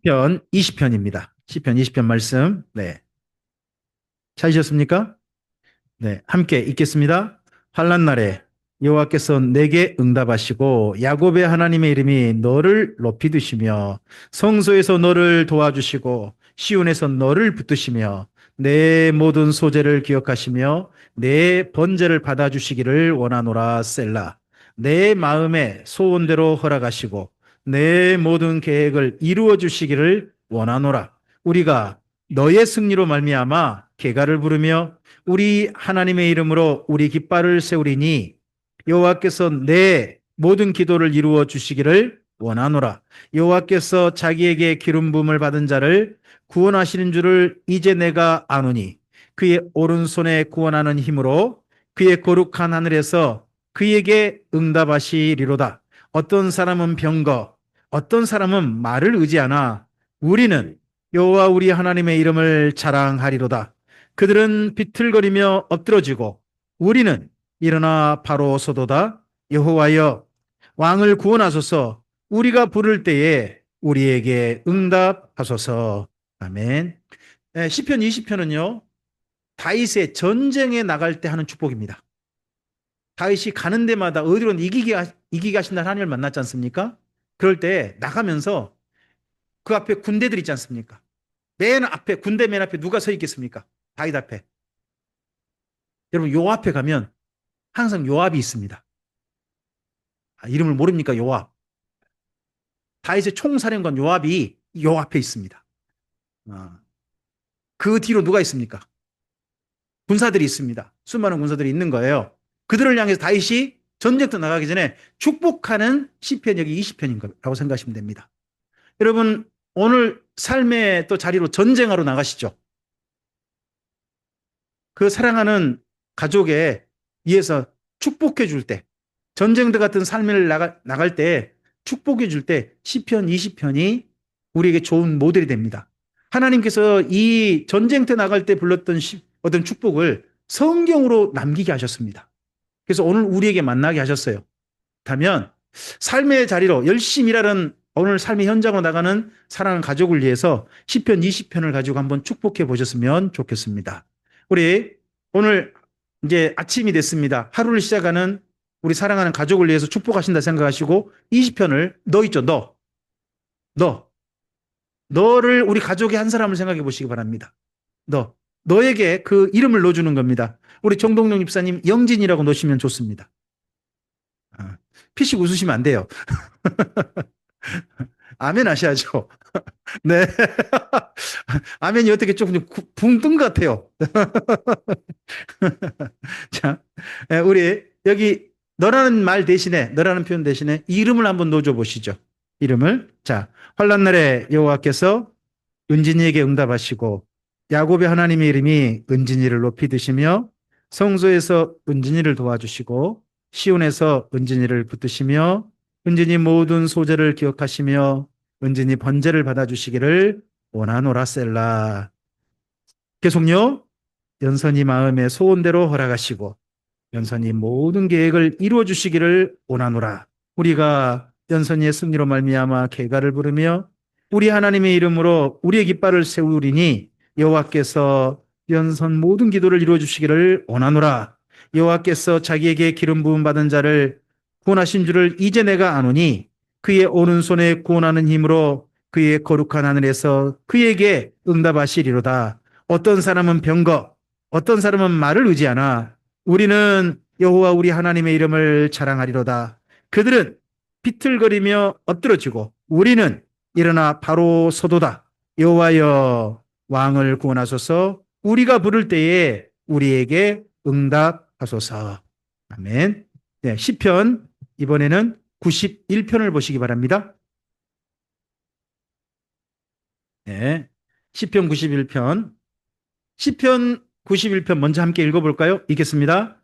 시편 20편입니다. 시편 20편 말씀. 네. 찾으셨습니까? 네. 함께 읽겠습니다. 환난 날에 여호와께서 내게 응답하시고 야곱의 하나님의 이름이 너를 높이 드시며 성소에서 너를 도와주시고 시온에서 너를 붙드시며 내 모든 소재를 기억하시며 내 번제를 받아주시기를 원하노라 셀라. 내 마음의 소원대로 허락하시고 내 모든 계획을 이루어 주시기를 원하노라. 우리가 너의 승리로 말미암아 계가를 부르며 우리 하나님의 이름으로 우리 깃발을 세우리니 여호와께서 내 모든 기도를 이루어 주시기를 원하노라. 여호와께서 자기에게 기름 부음을 받은 자를 구원하시는 줄을 이제 내가 아노니 그의 오른손에 구원하는 힘으로 그의 거룩한 하늘에서 그에게 응답하시리로다. 어떤 사람은 병거, 어떤 사람은 말을 의지하나 우리는 여호와 우리 하나님의 이름을 자랑하리로다. 그들은 비틀거리며 엎드러지고 우리는 일어나 바로 서도다. 여호와여 왕을 구원하소서. 우리가 부를 때에 우리에게 응답하소서. 아멘. 시편 20편은요. 다윗의 전쟁에 나갈 때 하는 축복입니다. 다윗이 가는 데마다 어디로는 이기게 하신다는 하나님을 만났지 않습니까? 그럴 때 나가면서 그 앞에 군대들 있지 않습니까? 맨 앞에 군대 맨 앞에 누가 서 있겠습니까? 다윗 앞에. 여러분 요 앞에 가면 항상 요압이 있습니다. 이름을 모릅니까? 요압. 다윗의 총사령관 요압이 요 앞에 있습니다. 그 뒤로 누가 있습니까? 군사들이 있습니다. 수많은 군사들이 있는 거예요. 그들을 향해서 다윗이 전쟁터 나가기 전에 축복하는 시편 여기 20편인가라고 생각하시면 됩니다. 여러분 오늘 삶의 또 자리로 전쟁하러 나가시죠. 그 사랑하는 가족에 위해서 축복해 줄 때, 전쟁터 같은 삶을 나갈 때 축복해 줄 때 시편 20편이 우리에게 좋은 모델이 됩니다. 하나님께서 이 전쟁터 나갈 때 불렀던 어떤 축복을 성경으로 남기게 하셨습니다. 그래서 오늘 우리에게 만나게 하셨어요. 그렇다면 삶의 자리로 열심히 일하는 오늘 삶의 현장으로 나가는 사랑하는 가족을 위해서 시편 20편을 가지고 한번 축복해 보셨으면 좋겠습니다. 우리 오늘 이제 아침이 됐습니다. 하루를 시작하는 우리 사랑하는 가족을 위해서 축복하신다 생각하시고 20편을 너 있죠. 너를 우리 가족의 한 사람을 생각해 보시기 바랍니다. 너에게 그 이름을 넣어주는 겁니다. 우리 정동영 집사님 영진이라고 넣으시면 좋습니다. 피식 웃으시면 안 돼요. 아멘 하셔야죠. 네. 아멘이 어떻게 조금 붕 뜬 것 같아요. 자, 우리 여기 너라는 말 대신에, 너라는 표현 대신에 이름을 한번 넣어줘 보시죠. 이름을. 자, 환난 날에 여호와께서 은진이에게 응답하시고 야곱의 하나님의 이름이 은진이를 높이 드시며 성소에서 은진이를 도와주시고 시온에서 은진이를 붙드시며 은진이 모든 소재를 기억하시며 은진이 번제를 받아주시기를 원하노라 셀라. 계속요. 연선이 마음의 소원대로 허락하시고 연선이 모든 계획을 이루어 주시기를 원하노라. 우리가 연선이의 승리로 말미암아 계가를 부르며 우리 하나님의 이름으로 우리의 깃발을 세우리니 여호와께서 연선 모든 기도를 이루어 주시기를 원하노라. 여호와께서 자기에게 기름 부음 받은 자를 구원하신 줄을 이제 내가 아노니 그의 오른손에 구원하는 힘으로 그의 거룩한 하늘에서 그에게 응답하시리로다. 어떤 사람은 병거, 어떤 사람은 말을 의지하나 우리는 여호와 우리 하나님의 이름을 자랑하리로다. 그들은 비틀거리며 엎드러지고 우리는 일어나 바로 서도다. 여호와여 왕을 구원하소서. 우리가 부를 때에 우리에게 응답하소서. 아멘. 네, 시편 이번에는 91편을 보시기 바랍니다. 네, 시편 91편. 시편 91편 먼저 함께 읽어볼까요? 읽겠습니다.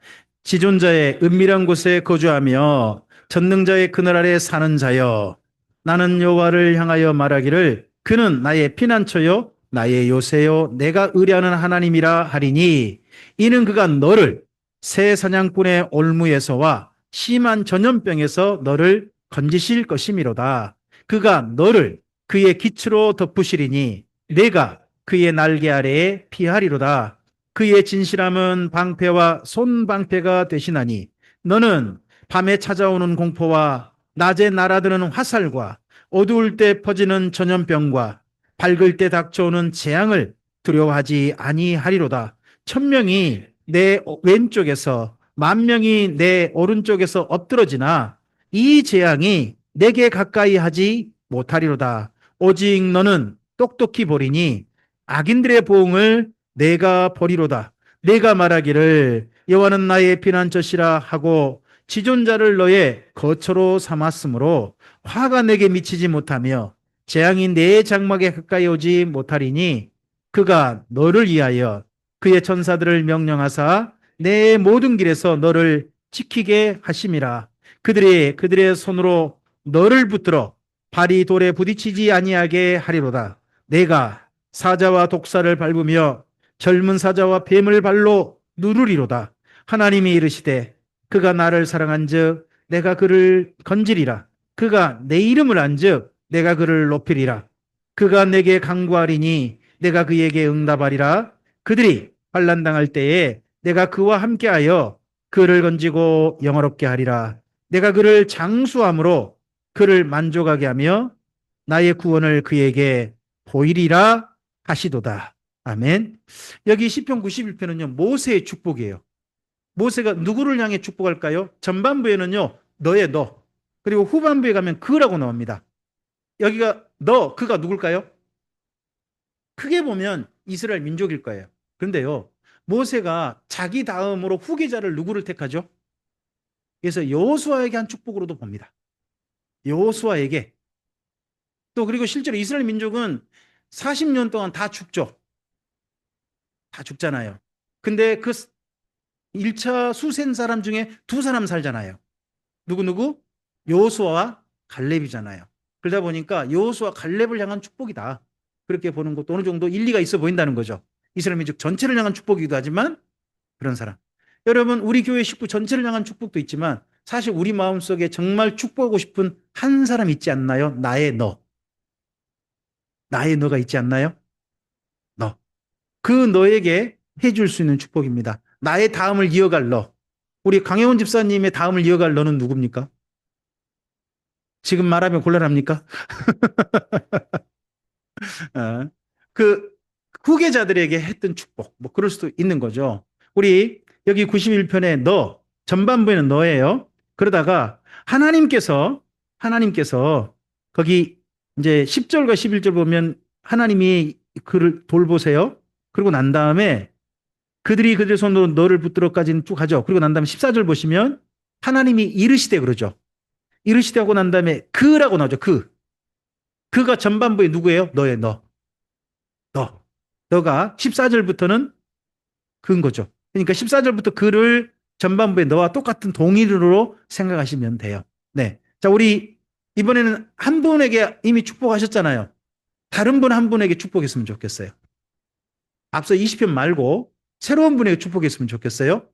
지존자의 은밀한 곳에 거주하며 전능자의 그늘 아래 사는 자여, 나는 여호와를 향하여 말하기를 그는 나의 피난처요 나의 요새요 내가 의뢰하는 하나님이라 하리니 이는 그가 너를 새 사냥꾼의 올무에서와 심한 전염병에서 너를 건지실 것이미로다. 그가 너를 그의 기치로 덮으시리니 내가 그의 날개 아래에 피하리로다. 그의 진실함은 방패와 손방패가 되시나니 너는 밤에 찾아오는 공포와 낮에 날아드는 화살과 어두울 때 퍼지는 전염병과 밝을 때 닥쳐오는 재앙을 두려워하지 아니하리로다. 천명이 내 왼쪽에서 만명이 내 오른쪽에서 엎드러지나 이 재앙이 내게 가까이 하지 못하리로다. 오직 너는 똑똑히 보리니 악인들의 보응을 내가 보리로다. 내가 말하기를 여호와는 나의 피난처시라 하고 지존자를 너의 거처로 삼았으므로 화가 내게 미치지 못하며 재앙이 내 장막에 가까이 오지 못하리니 그가 너를 위하여 그의 천사들을 명령하사 내 모든 길에서 너를 지키게 하심이라. 그들의 손으로 너를 붙들어 발이 돌에 부딪히지 아니하게 하리로다. 내가 사자와 독사를 밟으며 젊은 사자와 뱀을 발로 누르리로다. 하나님이 이르시되 그가 나를 사랑한즉 내가 그를 건지리라. 그가 내 이름을 안즉 내가 그를 높이리라. 그가 내게 간구하리니 내가 그에게 응답하리라. 그들이 환난 당할 때에 내가 그와 함께하여 그를 건지고 영화롭게 하리라. 내가 그를 장수함으로 그를 만족하게 하며 나의 구원을 그에게 보이리라 하시도다. 아멘. 여기 시편 91편은요, 모세의 축복이에요. 모세가 누구를 향해 축복할까요? 전반부에는요, 너의 너. 그리고 후반부에 가면 그라고 나옵니다. 여기가 너, 그가 누굴까요? 크게 보면 이스라엘 민족일 거예요. 그런데요, 모세가 자기 다음으로 후계자를 누구를 택하죠? 그래서 여호수아에게 한 축복으로도 봅니다. 여호수아에게. 또 그리고 실제로 이스라엘 민족은 40년 동안 다 죽죠. 다 죽잖아요. 근데 그 1차 수센 사람 중에 두 사람 살잖아요. 누구? 여호수아와 갈렙이잖아요. 그러다 보니까 여호수아 갈렙을 향한 축복이다. 그렇게 보는 것도 어느 정도 일리가 있어 보인다는 거죠. 이스라엘 민족 전체를 향한 축복이기도 하지만 그런 사람. 여러분, 우리 교회 식구 전체를 향한 축복도 있지만 사실 우리 마음속에 정말 축복하고 싶은 한 사람 있지 않나요? 나의 너. 나의 너가 있지 않나요? 너. 그 너에게 해줄 수 있는 축복입니다. 나의 다음을 이어갈 너. 우리 강혜원 집사님의 다음을 이어갈 너는 누굽니까? 지금 말하면 곤란합니까? 어, 그 후계자들에게 했던 축복, 뭐 그럴 수도 있는 거죠. 우리 여기 91편에 너, 전반부에는 너예요. 그러다가 하나님께서 거기 이제 10절과 11절 보면 하나님이 그를 돌보세요. 그리고 난 다음에 그들의 손으로 너를 붙들어까지는 쭉 하죠. 그리고 난 다음에 14절 보시면 하나님이 이르시되 그러죠. 이르시되 하고 난 다음에 그라고 나오죠. 그가 전반부에 누구예요? 너의 너. 너. 너가 14절부터는 그인 거죠. 그러니까 14절부터 그를 전반부에 너와 똑같은 동일으로 생각하시면 돼요. 네. 자, 우리 이번에는 한 분에게 이미 축복하셨잖아요. 다른 분 한 분에게 축복했으면 좋겠어요. 앞서 20편 말고 새로운 분에게 축복했으면 좋겠어요.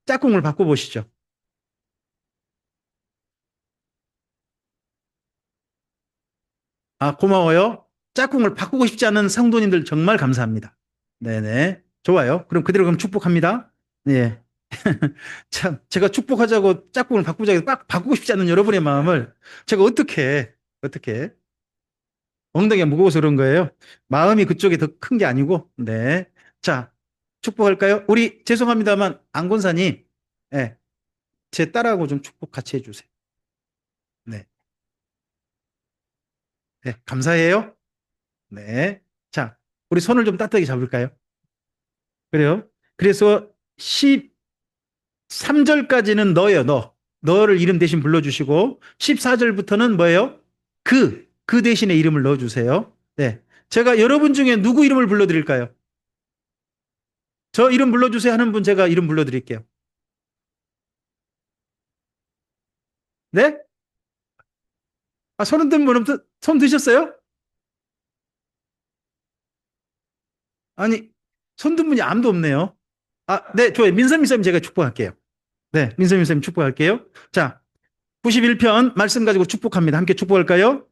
짝꿍을 바꿔보시죠. 아, 고마워요. 짝꿍을 바꾸고 싶지 않은 성도님들 정말 감사합니다. 네네. 좋아요. 그럼 축복합니다. 네. 참, 제가 축복하자고 짝꿍을 바꾸자고 딱 바꾸고 싶지 않은 여러분의 마음을 제가 어떻게, 엉덩이가 무거워서 그런 거예요. 마음이 그쪽에 더 큰 게 아니고, 네. 자, 축복할까요? 우리, 죄송합니다만, 안곤사님, 네, 제 딸하고 좀 축복 같이 해주세요. 네. 네, 감사해요. 네. 자, 우리 손을 좀 따뜻하게 잡을까요? 그래요. 그래서 13절까지는 너예요, 너. 너를 이름 대신 불러주시고, 14절부터는 뭐예요? 그 대신에 이름을 넣어주세요. 네. 제가 여러분 중에 누구 이름을 불러드릴까요? 저 이름 불러주세요 하는 분 제가 이름 불러드릴게요. 네? 아, 손 든 분, 손 드셨어요? 아니, 손 든 분이 아무도 없네요. 아, 네, 좋아요. 민서민 쌤 제가 축복할게요. 네, 민서민 쌤 축복할게요. 자, 91편 말씀 가지고 축복합니다. 함께 축복할까요?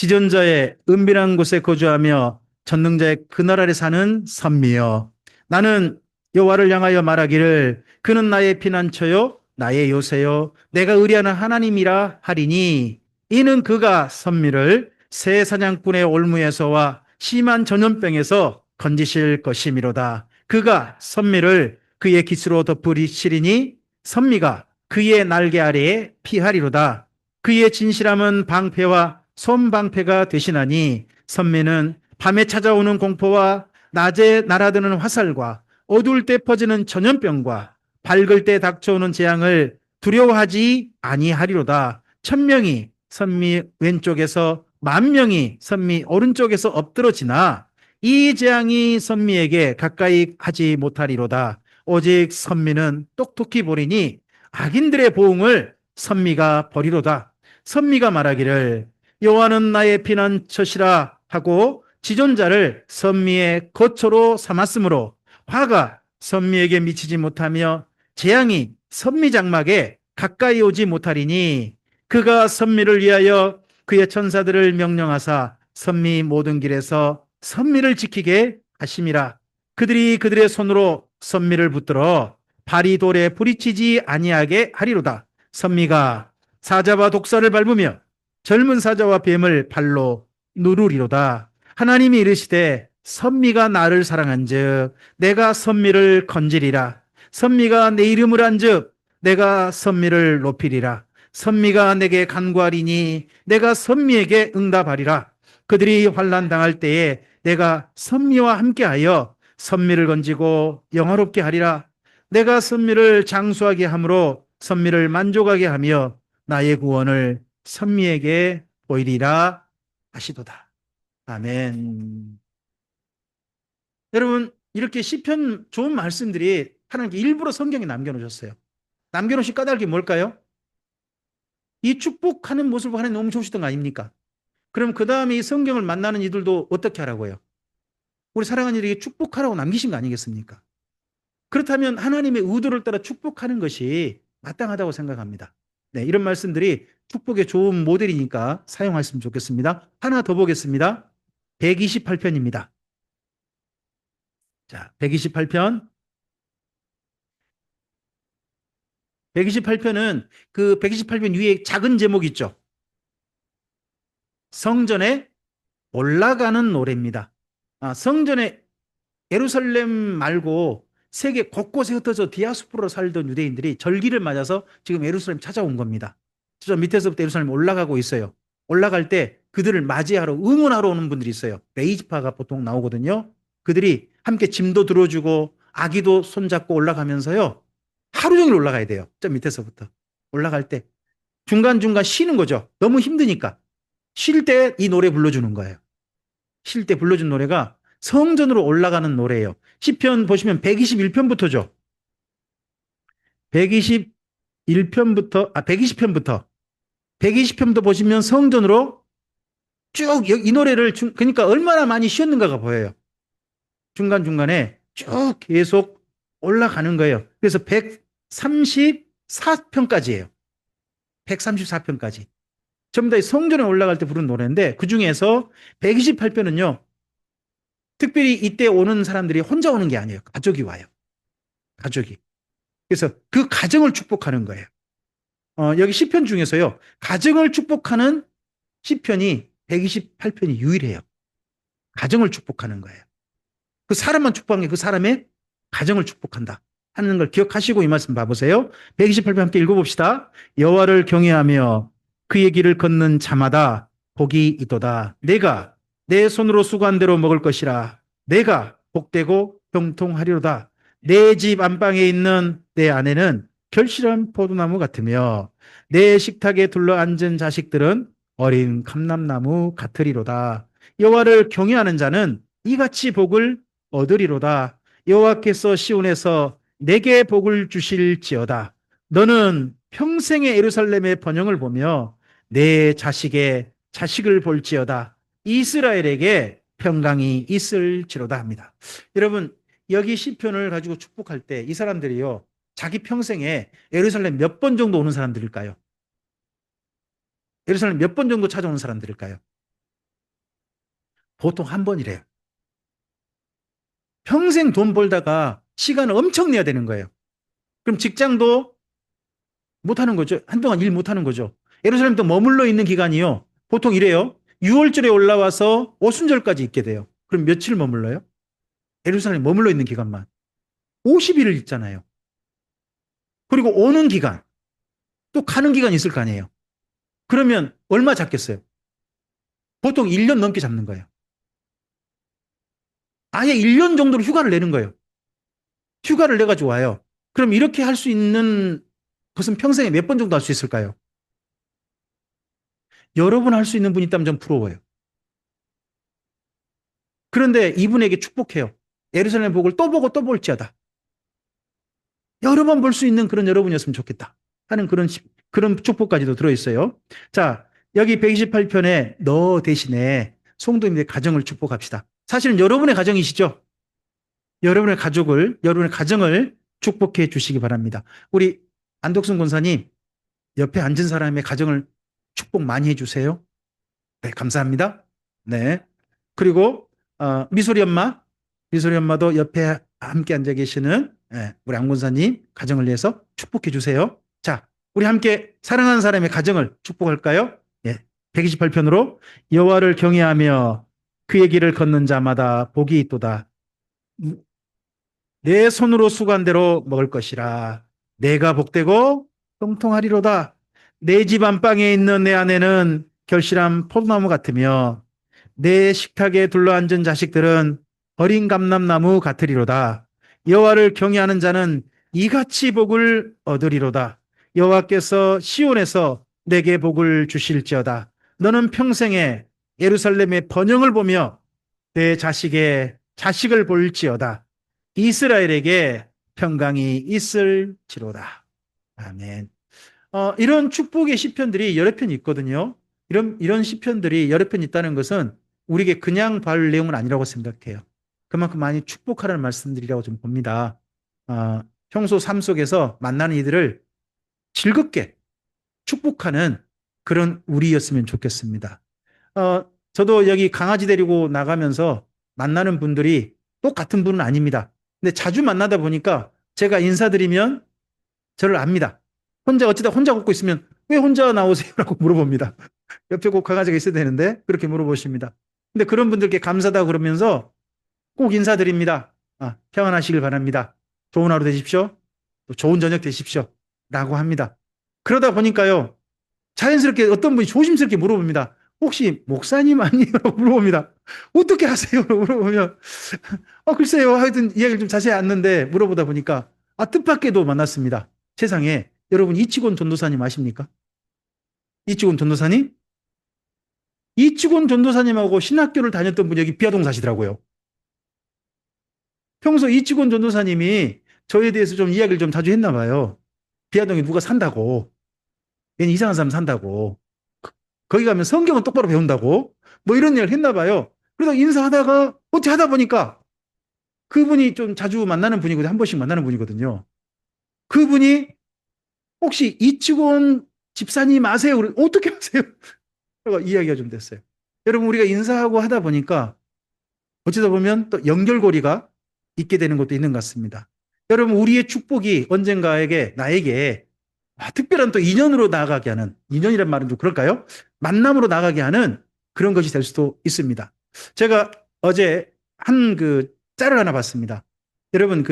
지존자의 은밀한 곳에 거주하며 전능자의 그늘 아래 사는 선미여. 나는 여호와를 향하여 말하기를 그는 나의 피난처요 나의 요새요 내가 의리하는 하나님이라 하리니 이는 그가 선미를 새 사냥꾼의 올무에서와 심한 전염병에서 건지실 것이미로다. 그가 선미를 그의 깃으로 덮으시리니 선미가 그의 날개 아래에 피하리로다. 그의 진실함은 방패와 손방패가 되시나니 선미는 밤에 찾아오는 공포와 낮에 날아드는 화살과 어두울 때 퍼지는 전염병과 밝을 때 닥쳐오는 재앙을 두려워하지 아니하리로다. 천명이 선미 왼쪽에서 만명이 선미 오른쪽에서 엎드러지나 이 재앙이 선미에게 가까이 하지 못하리로다. 오직 선미는 똑똑히 보리니 악인들의 보응을 선미가 버리로다. 선미가 말하기를 여호와는 나의 피난처시라 하고 지존자를 선미의 거처로 삼았으므로 화가 선미에게 미치지 못하며 재앙이 선미 장막에 가까이 오지 못하리니 그가 선미를 위하여 그의 천사들을 명령하사 선미 모든 길에서 선미를 지키게 하심이라. 그들이 그들의 손으로 선미를 붙들어 발이 돌에 부딪히지 아니하게 하리로다. 선미가 사자와 독사를 밟으며 젊은 사자와 뱀을 발로 누르리로다. 하나님이 이르시되 선미가 나를 사랑한즉 내가 선미를 건지리라. 선미가 내 이름을 한즉 내가 선미를 높이리라. 선미가 내게 간구하리니 내가 선미에게 응답하리라. 그들이 환난 당할 때에 내가 선미와 함께하여 선미를 건지고 영화롭게 하리라. 내가 선미를 장수하게 함으로 선미를 만족하게 하며 나의 구원을 선미에게 보이리라 하시도다. 아멘. 여러분, 이렇게 시편 좋은 말씀들이 하나님께 일부러 성경에 남겨놓으셨어요. 남겨놓으신 까닭이 뭘까요? 이 축복하는 모습을 하나님 너무 좋으시던 거 아닙니까? 그럼 그 다음에 이 성경을 만나는 이들도 어떻게 하라고요? 우리 사랑하는 이들에게 축복하라고 남기신 거 아니겠습니까? 그렇다면 하나님의 의도를 따라 축복하는 것이 마땅하다고 생각합니다. 네, 이런 말씀들이 축복의 좋은 모델이니까 사용하시면 좋겠습니다. 하나 더 보겠습니다. 128편입니다. 자, 128편. 128편은 그 128편 위에 작은 제목이 있죠. 성전에 올라가는 노래입니다. 성전에 예루살렘 말고 세계 곳곳에 흩어져 디아스포라로 살던 유대인들이 절기를 맞아서 지금 예루살렘 찾아온 겁니다. 저 밑에서부터 예루살렘 올라가고 있어요. 올라갈 때 그들을 맞이하러 응원하러 오는 분들이 있어요. 레이지파가 보통 나오거든요. 그들이 함께 짐도 들어주고 아기도 손잡고 올라가면서요. 하루 종일 올라가야 돼요. 저 밑에서부터 올라갈 때 중간중간 쉬는 거죠. 너무 힘드니까 쉴 때 이 노래 불러주는 거예요. 쉴 때 불러준 노래가 성전으로 올라가는 노래예요. 시편 보시면 121편부터죠. 121편부터 120편부터 120편부터 보시면 성전으로 쭉 이 노래를 그러니까 얼마나 많이 쉬었는가가 보여요. 중간중간에 쭉 계속 올라가는 거예요. 그래서 134편까지예요. 134편까지. 전부 다 성전에 올라갈 때 부른 노래인데 그중에서 128편은요. 특별히 이때 오는 사람들이 혼자 오는 게 아니에요. 가족이 와요. 가족이. 그래서 그 가정을 축복하는 거예요. 여기 시편 중에서요. 가정을 축복하는 시편이 128편이 유일해요. 가정을 축복하는 거예요. 그 사람만 축복한 게 그 사람의 가정을 축복한다 하는 걸 기억하시고 이 말씀 봐보세요. 128편 함께 읽어봅시다. 여호와를 경외하며 그의 길을 걷는 자마다 복이 있도다. 내가 내 손으로 수고한 대로 먹을 것이라. 내가 복되고 형통하리로다. 내 집 안방에 있는 내 아내는 결실한 포도나무 같으며 내 식탁에 둘러앉은 자식들은 어린 감람나무 같으리로다. 여호와를 경외하는 자는 이같이 복을 얻으리로다. 여호와께서 시온에서 내게 복을 주실지어다. 너는 평생의 예루살렘의 번영을 보며 내 자식의 자식을 볼지어다. 이스라엘에게 평강이 있을지로다 합니다. 여러분, 여기 시편을 가지고 축복할 때 이 사람들이요, 자기 평생에 예루살렘 몇 번 정도 오는 사람들일까요? 예루살렘 몇 번 정도 찾아오는 사람들일까요? 보통 한 번이래요. 평생 돈 벌다가 시간을 엄청 내야 되는 거예요. 그럼 직장도 못 하는 거죠. 한동안 일 못 하는 거죠. 예루살렘도 머물러 있는 기간이요. 보통 이래요. 6월절에 올라와서 오순절까지 있게 돼요. 그럼 며칠 머물러요? 예루살렘 머물러 있는 기간만 50일을 있잖아요. 그리고 오는 기간, 또 가는 기간 있을 거 아니에요. 그러면 얼마 잡겠어요? 보통 1년 넘게 잡는 거예요. 아예 1년 정도로 휴가를 내는 거예요. 휴가를 내가지고 와요. 그럼 이렇게 할 수 있는 것은 평생에 몇 번 정도 할 수 있을까요? 여러 번 할 수 있는 분이 있다면 좀 부러워요. 그런데 이분에게 축복해요. 예루살렘 복을 또 보고 또 볼지어다. 여러 번 볼 수 있는 그런 여러분이었으면 좋겠다 하는 그런 축복까지도 들어있어요. 자, 여기 128편에 너 대신에 성도님의 가정을 축복합시다. 사실은 여러분의 가정이시죠? 여러분의 가정을 축복해 주시기 바랍니다. 우리 안덕순 권사님, 옆에 앉은 사람의 가정을 축복 많이 해주세요. 네, 감사합니다. 네. 그리고, 미소리 엄마도 옆에 함께 앉아 계시는 우리 안 권사님 가정을 위해서 축복해 주세요. 자, 우리 함께 사랑하는 사람의 가정을 축복할까요? 예. 128편으로 여호와를 경외하며 그의 길을 걷는 자마다 복이 있도다. 내 손으로 수고한 대로 먹을 것이라. 내가 복되고 형통하리로다. 내 집 안방에 있는 내 아내는 결실한 포도나무 같으며 내 식탁에 둘러앉은 자식들은 어린 감람나무 같으리로다. 여호와를 경외하는 자는 이같이 복을 얻으리로다. 여호와께서 시온에서 내게 복을 주실지어다. 너는 평생에 예루살렘의 번영을 보며 내 자식의 자식을 볼지어다. 이스라엘에게 평강이 있을지로다. 아멘. 이런 축복의 시편들이 여러 편 있거든요. 이런 시편들이 여러 편 있다는 것은 우리에게 그냥 볼 내용은 아니라고 생각해요. 그만큼 많이 축복하라는 말씀들이라고 좀 봅니다. 평소 삶 속에서 만나는 이들을 즐겁게 축복하는 그런 우리였으면 좋겠습니다. 저도 여기 강아지 데리고 나가면서 만나는 분들이 똑같은 분은 아닙니다. 근데 자주 만나다 보니까 제가 인사드리면 저를 압니다. 혼자 걷고 있으면 왜 혼자 나오세요? 라고 물어봅니다. 옆에 꼭 강아지가 있어야 되는데 그렇게 물어보십니다. 근데 그런 분들께 감사하다고 그러면서 꼭 인사드립니다. 평안하시길 바랍니다. 좋은 하루 되십시오. 또 좋은 저녁 되십시오. 라고 합니다. 그러다 보니까요. 자연스럽게 어떤 분이 조심스럽게 물어봅니다. 혹시 목사님 아니에요? 라고 물어봅니다. 어떻게 하세요? 물어보면 글쎄요. 하여튼 이야기를 좀 자세히 않는데 물어보다 보니까 뜻밖에도 만났습니다. 세상에 여러분 이치곤 전도사님 아십니까? 이치곤 전도사님? 이치곤 전도사님하고 신학교를 다녔던 분이 여기 비아동 사시더라고요. 평소 이치곤 전도사님이 저에 대해서 좀 이야기를 좀 자주 했나 봐요. 비아동에 누가 산다고. 얘는 이상한 사람 산다고. 거기 가면 성경은 똑바로 배운다고. 뭐 이런 이야기를 했나 봐요. 그래서 인사하다가 어떻게 하다 보니까 그분이 좀 자주 만나는 분이거든요. 한 번씩 만나는 분이거든요. 그분이 혹시 이치곤 집사님 아세요? 어떻게 아세요? 이야기가 좀 됐어요. 여러분 우리가 인사하고 하다 보니까 어쩌다 보면 또 연결고리가 있게 되는 것도 있는 것 같습니다. 여러분 우리의 축복이 언젠가에게 나에게 특별한 또 인연으로 나아가게 하는, 인연이란 말은 좀 그럴까요? 만남으로 나가게 하는 그런 것이 될 수도 있습니다. 제가 어제 한 짤을 하나 봤습니다. 여러분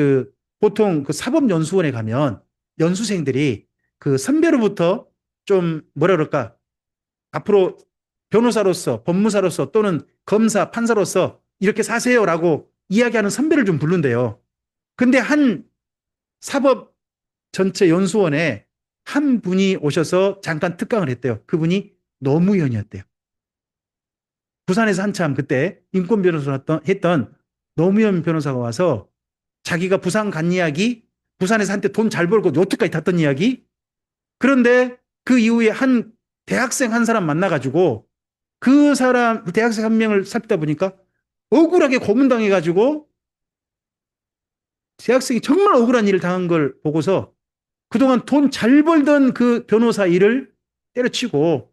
보통 사법연수원에 가면 연수생들이 선배로부터 좀 뭐라 그럴까 앞으로 변호사로서 법무사로서 또는 검사 판사로서 이렇게 사세요라고 이야기하는 선배를 좀 부른대요. 근데 한 사법 전체 연수원에 한 분이 오셔서 잠깐 특강을 했대요. 그분이 노무현이었대요. 부산에서 한참 그때 인권 변호사 했던 노무현 변호사가 와서 자기가 부산 간 이야기, 부산에서 한때 돈 잘 벌고 요트까지 탔던 이야기. 그런데 그 이후에 한 대학생 한 사람 만나가지고 그 대학생 한 명을 살피다 보니까 억울하게 고문당해가지고 대학생이 정말 억울한 일을 당한 걸 보고서 그동안 돈 잘 벌던 그 변호사 일을 때려치고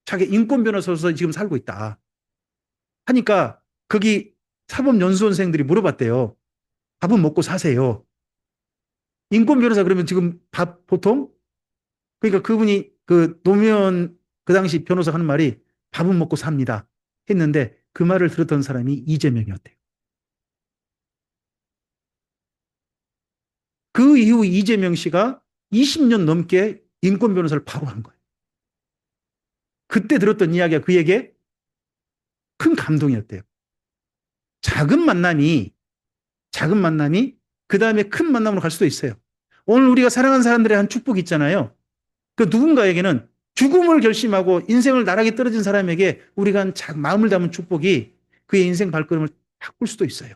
자기 인권 변호사로서 지금 살고 있다. 하니까 거기 사법연수원생들이 물어봤대요. 밥은 먹고 사세요. 인권 변호사 그러면 지금 밥 보통? 그러니까 그분이 그 노무현 그 당시 변호사 하는 말이 밥은 먹고 삽니다. 했는데 그 말을 들었던 사람이 이재명이었대요. 그 이후 이재명 씨가 20년 넘게 인권 변호사를 바로 한 거예요. 그때 들었던 이야기가 그에게 큰 감동이었대요. 작은 만남이, 작은 만남이 그 다음에 큰 만남으로 갈 수도 있어요. 오늘 우리가 사랑하는 사람들의 한 축복이 있잖아요. 그 누군가에게는 죽음을 결심하고 인생을 나락에 떨어진 사람에게 우리가 한 마음을 담은 축복이 그의 인생 발걸음을 바꿀 수도 있어요.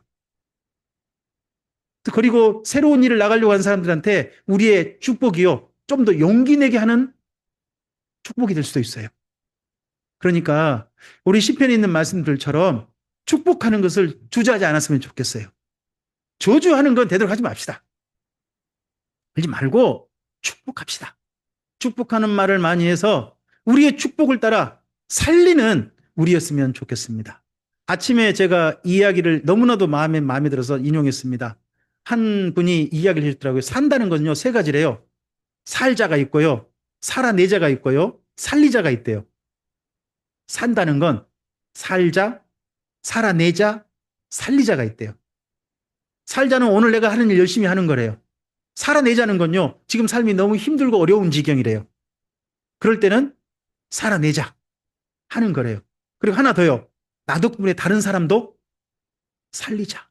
그리고 새로운 일을 나가려고 하는 사람들한테 우리의 축복이요. 좀 더 용기 내게 하는 축복이 될 수도 있어요. 그러니까 우리 시편에 있는 말씀들처럼 축복하는 것을 주저하지 않았으면 좋겠어요. 저주하는 건 되도록 하지 맙시다. 그러지 말고 축복합시다. 축복하는 말을 많이 해서 우리의 축복을 따라 살리는 우리였으면 좋겠습니다. 아침에 제가 이 이야기를 너무나도 마음에 들어서 인용했습니다. 한 분이 이야기를 해주더라고요. 산다는 건요, 세 가지래요. 살자가 있고요, 살아내자가 있고요, 살리자가 있대요. 산다는 건 살자, 살아내자, 살리자가 있대요. 살자는 오늘 내가 하는 일 열심히 하는 거래요. 살아내자는 건요, 지금 삶이 너무 힘들고 어려운 지경이래요. 그럴 때는 살아내자 하는 거래요. 그리고 하나 더요. 나 덕분에 다른 사람도 살리자.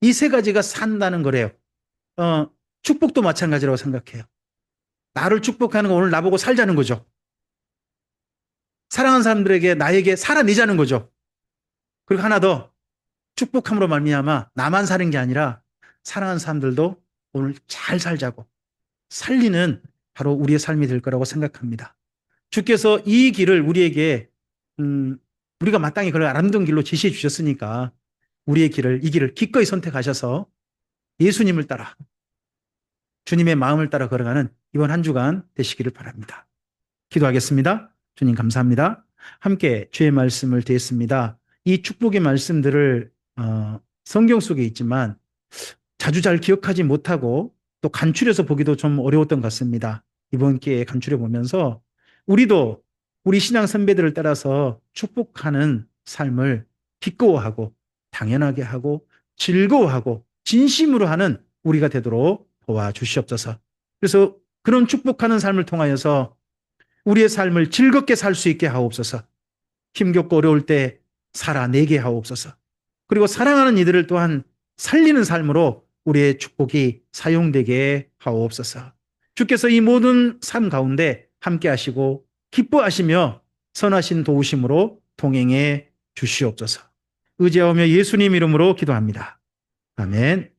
이 세 가지가 산다는 거래요. 축복도 마찬가지라고 생각해요. 나를 축복하는 건 오늘 나보고 살자는 거죠. 사랑하는 사람들에게 나에게 살아내자는 거죠. 그리고 하나 더 축복함으로 말미암아 나만 사는 게 아니라 사랑하는 사람들도 오늘 잘 살자고 살리는 바로 우리의 삶이 될 거라고 생각합니다. 주께서 이 길을 우리에게 우리가 마땅히 그걸 아름다운 길로 지시해 주셨으니까 우리의 길을 이 길을 기꺼이 선택하셔서 예수님을 따라 주님의 마음을 따라 걸어가는 이번 한 주간 되시기를 바랍니다. 기도하겠습니다. 주님 감사합니다. 함께 주의 말씀을 듣습니다. 이 축복의 말씀들을 성경 속에 있지만 자주 잘 기억하지 못하고 또 간추려서 보기도 좀 어려웠던 것 같습니다. 이번 기회에 간추려 보면서 우리도 우리 신앙 선배들을 따라서 축복하는 삶을 기꺼워하고 당연하게 하고 즐거워하고 진심으로 하는 우리가 되도록 도와주시옵소서. 그래서 그런 축복하는 삶을 통하여서 우리의 삶을 즐겁게 살 수 있게 하옵소서. 힘겹고 어려울 때 살아내게 하옵소서. 그리고 사랑하는 이들을 또한 살리는 삶으로 우리의 축복이 사용되게 하옵소서. 주께서 이 모든 삶 가운데 함께 하시고 기뻐하시며 선하신 도우심으로 동행해 주시옵소서. 의지하오며 예수님 이름으로 기도합니다. 아멘.